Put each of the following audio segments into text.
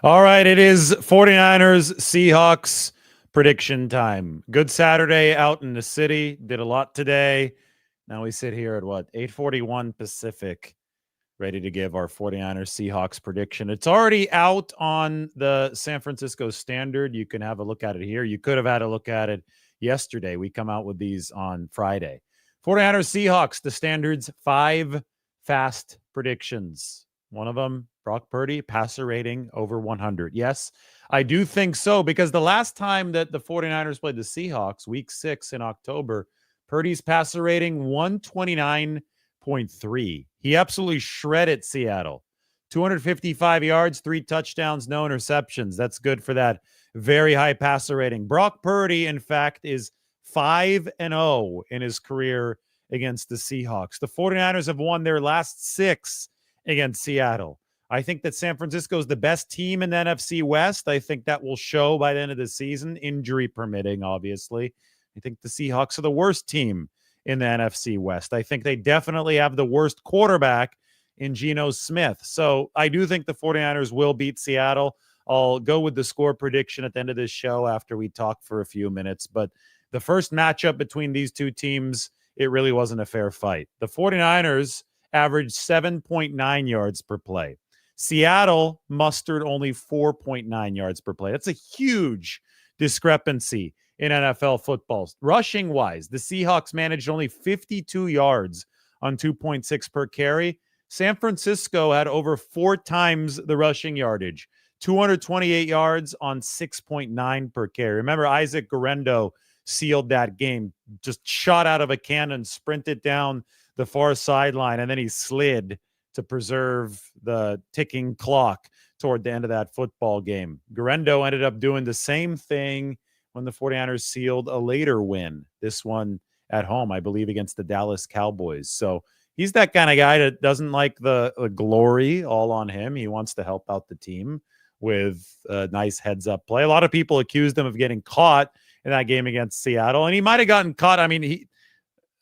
All right, it is 49ers Seahawks prediction time. Good Saturday out in the city. Did a lot today. Now we sit here at what? 8:41 Pacific, ready to give our 49ers Seahawks prediction. It's already out on the San Francisco Standard. You can have a look at it here. You could have had a look at it yesterday. We come out with these on Friday. 49ers Seahawks, the Standard's 5 fast predictions. One of them, Brock Purdy, passer rating over 100. Yes, I do think so, because the last time that the 49ers played the Seahawks, week 6 in October, Purdy's passer rating 129.3. He absolutely shredded Seattle. 255 yards, 3 touchdowns, no interceptions. That's good for that very high passer rating. Brock Purdy, in fact, is 5-0 in his career against the Seahawks. The 49ers have won their last 6 against Seattle. I think that San Francisco is the best team in the NFC West. I think that will show by the end of the season, injury permitting, obviously. I think the Seahawks are the worst team in the NFC West. I think they definitely have the worst quarterback in Geno Smith. So I do think the 49ers will beat Seattle. I'll go with the score prediction at the end of this show after we talk for a few minutes. But the first matchup between these two teams, it really wasn't a fair fight. The 49ers averaged 7.9 yards per play. Seattle mustered only 4.9 yards per play. That's a huge discrepancy in NFL football. Rushing-wise, the Seahawks managed only 52 yards on 2.6 per carry. San Francisco had over 4 times the rushing yardage, 228 yards on 6.9 per carry. Remember, Isaac Guerendo sealed that game, just shot out of a cannon, sprinted down the far sideline, and then he slid to preserve the ticking clock toward the end of that football game. Guerendo ended up doing the same thing when the 49ers sealed a later win, this one at home, I believe, against the Dallas Cowboys. So he's that kind of guy that doesn't like the glory all on him. He wants to help out the team with a nice heads-up play. A lot of people accused him of getting caught in that game against Seattle, and he might have gotten caught. I mean,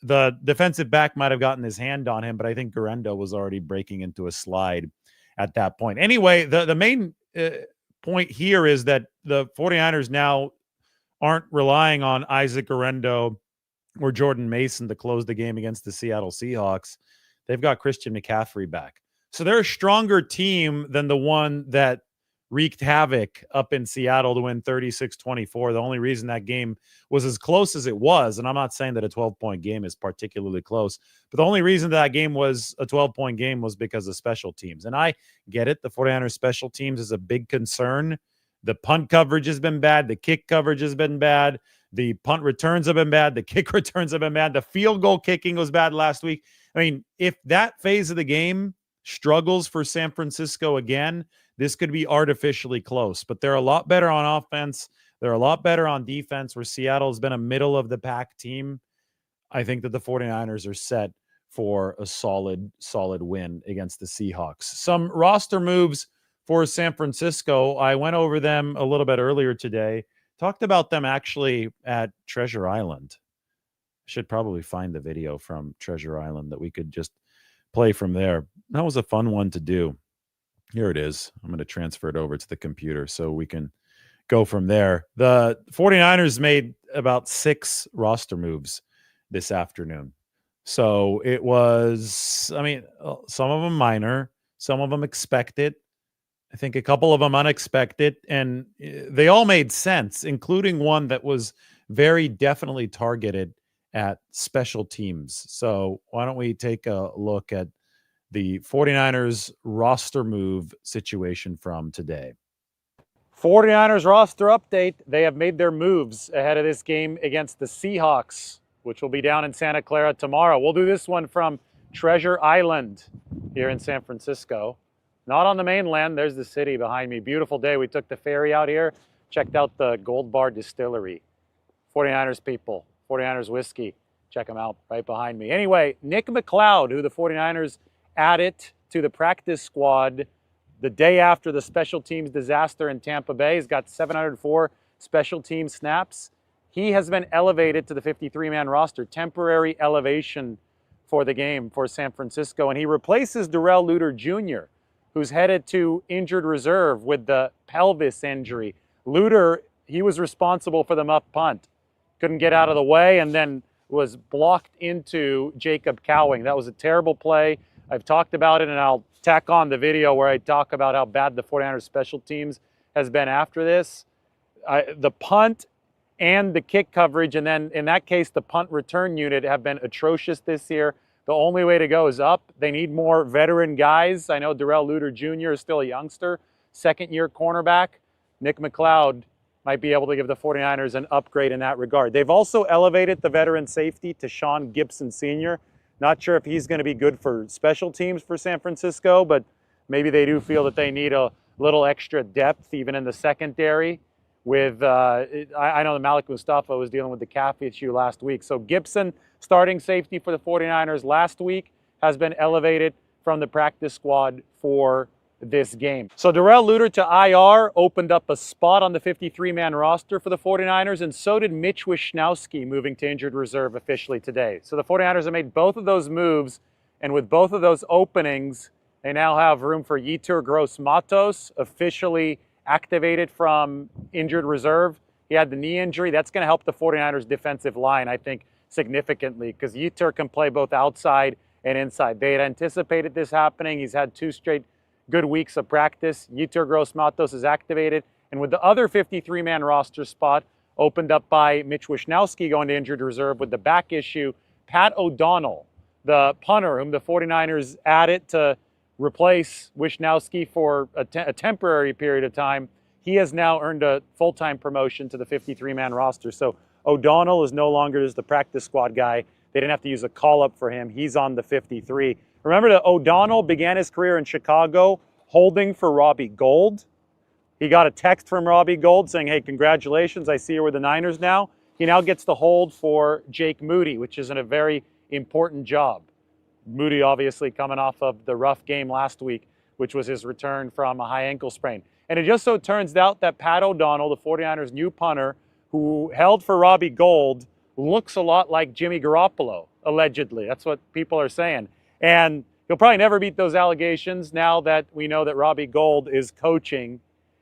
the defensive back might have gotten his hand on him, but I think Guerendo was already breaking into a slide at that point. Anyway, the main point here is that the 49ers now aren't relying on Isaac Guerendo or Jordan Mason to close the game against the Seattle Seahawks. They've got Christian McCaffrey back. So they're a stronger team than the one that wreaked havoc up in Seattle to win 36-24. The only reason that game was as close as it was, and I'm not saying that a 12-point game is particularly close, but the only reason that game was a 12-point game was because of special teams. And I get it. The 49ers special teams is a big concern. The punt coverage has been bad. The kick coverage has been bad. The punt returns have been bad. The kick returns have been bad. The field goal kicking was bad last week. I mean, if that phase of the game struggles for San Francisco again, this could be artificially close. But they're a lot better on offense. They're a lot better on defense, where Seattle's been a middle-of-the-pack team. I think that the 49ers are set for a solid win against the Seahawks. Some roster moves for San Francisco. I went over them a little bit earlier today. Talked about them actually at Treasure Island. Should probably find the video from Treasure Island that we could just play from there. That was a fun one to do. Here it is. I'm going to transfer it over to the computer so we can go from there. The 49ers made about 6 roster moves this afternoon. So it was, I mean, some of them minor, some of them expected. I think a couple of them unexpected, and they all made sense, including one that was very definitely targeted at special teams. So why don't we take a look at the 49ers roster move situation from today. 49ers roster update. They have made their moves ahead of this game against the Seahawks, which will be down in Santa Clara tomorrow. We'll do this one from Treasure Island here in San Francisco. Not on the mainland. There's the city behind me. Beautiful day. We took the ferry out here, checked out the Gold Bar Distillery. 49ers people, 49ers whiskey. Check them out right behind me. Anyway, Nick McLeod, who the 49ers added to the practice squad the day after the special teams disaster in Tampa Bay. He's got 704 special team snaps. He has been elevated to the 53-man roster, temporary elevation for the game for San Francisco, and he replaces Darrell Luter Jr., who's headed to injured reserve with the pelvis injury. Luter, he was responsible for the muff punt. Couldn't get out of the way and then was blocked into Jacob Cowing. That was a terrible play. I've talked about it, and I'll tack on the video where I talk about how bad the 49ers special teams has been after this. The punt and the kick coverage, and then in that case, the punt return unit have been atrocious this year. The only way to go is up. They need more veteran guys. I know Darrell Luter Jr. is still a youngster, second-year cornerback. Nick McLeod might be able to give the 49ers an upgrade in that regard. They've also elevated the veteran safety to Sean Gibson Sr. Not sure if he's going to be good for special teams for San Francisco, but maybe they do feel that they need a little extra depth even in the secondary. With I know that Malik Mustafa was dealing with the calf issue last week. So Gibson, starting safety for the 49ers last week, has been elevated from the practice squad for this game. So Darrell Luter to IR opened up a spot on the 53-man roster for the 49ers, and so did Mitch Wishnowsky moving to injured reserve officially today. So the 49ers have made both of those moves, and with both of those openings, they now have room for Yetur Gross-Matos, officially activated from injured reserve. He had the knee injury. That's going to help the 49ers defensive line, I think, significantly, because Yetur can play both outside and inside. They had anticipated this happening. He's had 2 straight good weeks of practice. Yetur Gross-Matos is activated. And with the other 53-man roster spot opened up by Mitch Wishnowsky going to injured reserve with the back issue, Pat O'Donnell, the punter whom the 49ers added to replace Wishnowsky for a temporary period of time, he has now earned a full-time promotion to the 53-man roster. So O'Donnell is no longer just the practice squad guy. They didn't have to use a call-up for him. He's on the 53. Remember that O'Donnell began his career in Chicago holding for Robbie Gould. He got a text from Robbie Gould saying, hey, congratulations, I see you're with the Niners now. He now gets to hold for Jake Moody, which is a very important job. Moody obviously coming off of the rough game last week, which was his return from a high ankle sprain. And it just so turns out that Pat O'Donnell, the 49ers' new punter, who held for Robbie Gould, looks a lot like Jimmy Garoppolo, allegedly. That's what people are saying. And he'll probably never beat those allegations now that we know that Robbie Gould is coaching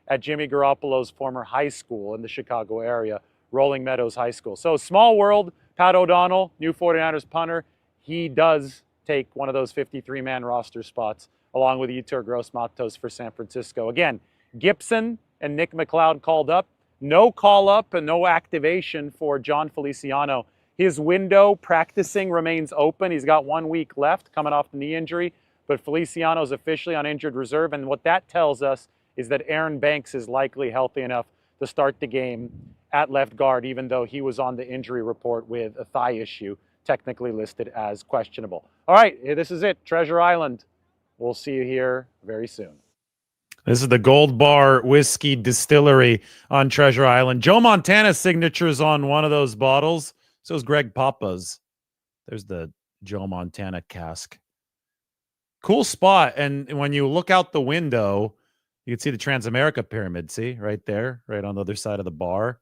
at Jimmy Garoppolo's former high school in the Chicago area, Rolling Meadows High School. So small world, Pat O'Donnell, new 49ers punter. He does take one of those 53-man roster spots along with Yetur Gross-Matos for San Francisco. Again, Gibson and Nick McLeod called up. No call-up and no activation for John Feliciano. His window practicing remains open. He's got 1 week left coming off the knee injury, but Feliciano is officially on injured reserve, and what that tells us is that Aaron Banks is likely healthy enough to start the game at left guard, even though he was on the injury report with a thigh issue, technically listed as questionable. All right, this is it, Treasure Island. We'll see you here very soon. This is the Gold Bar Whiskey Distillery on Treasure Island. Joe Montana's signature is on one of those bottles. So is Greg Papa's. There's the Joe Montana cask. Cool spot. And when you look out the window, you can see the Transamerica Pyramid. See, right there, right on the other side of the bar.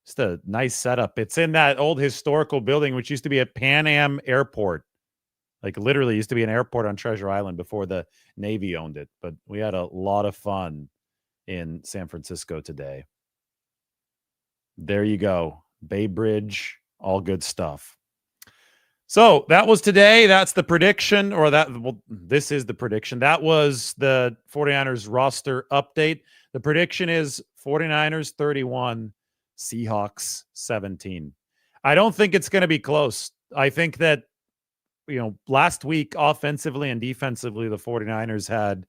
Just a nice setup. It's in that old historical building, which used to be at Pan Am Airport. Like literally used to be an airport on Treasure Island before the Navy owned it. But we had a lot of fun in San Francisco today. There you go. Bay Bridge, all good stuff. So that was today. That's the prediction, or that, well, this is the prediction. That was the 49ers roster update. The prediction is 49ers 31, Seahawks 17. I don't think it's going to be close. I think that, last week, offensively and defensively, the 49ers had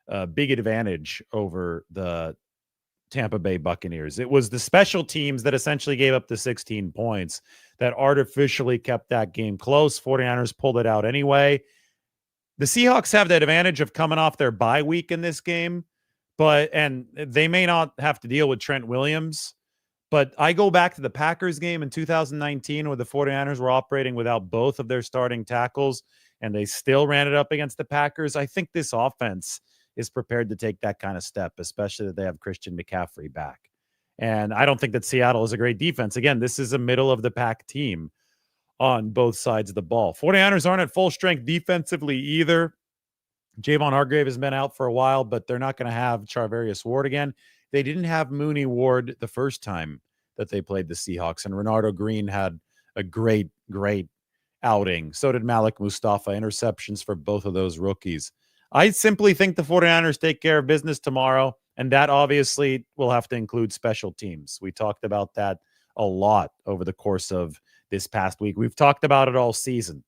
a big advantage over the Tampa Bay Buccaneers. It was the special teams that essentially gave up the 16 points that artificially kept that game close. 49ers pulled it out anyway. The Seahawks have that advantage of coming off their bye week in this game, and they may not have to deal with Trent Williams. But I go back to the Packers game in 2019 where the 49ers were operating without both of their starting tackles, and they still ran it up against the Packers. I think this offense is prepared to take that kind of step, especially that they have Christian McCaffrey back. And I don't think that Seattle is a great defense. Again, this is a middle-of-the-pack team on both sides of the ball. 49ers aren't at full strength defensively either. Javon Hargrave has been out for a while, but they're not going to have Charvarius Ward again. They didn't have Mooney Ward the first time that they played the Seahawks, and Renardo Green had a great outing. So did Malik Mustafa. Interceptions for both of those rookies. I simply think the 49ers take care of business tomorrow, and that obviously will have to include special teams. We talked about that a lot over the course of this past week. We've talked about it all season.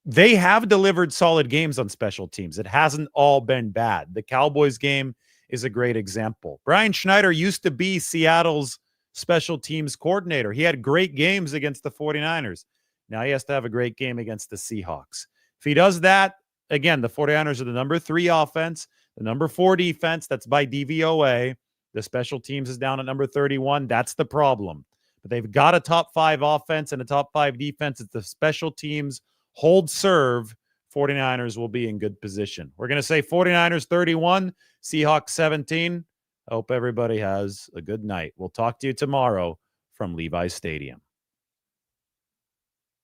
They have delivered solid games on special teams. It hasn't all been bad. The Cowboys game is a great example. Brian Schneider used to be Seattle's special teams coordinator. He had great games against the 49ers. Now he has to have a great game against the Seahawks. If he does that, again, the 49ers are the number 3 offense, the number 4 defense. That's by DVOA. The special teams is down at number 31. That's the problem. But they've got a top 5 offense and a top 5 defense. It's the special teams hold serve. 49ers will be in good position. We're going to say 49ers 31, Seahawks 17. I hope everybody has a good night. We'll talk to you tomorrow from Levi's Stadium.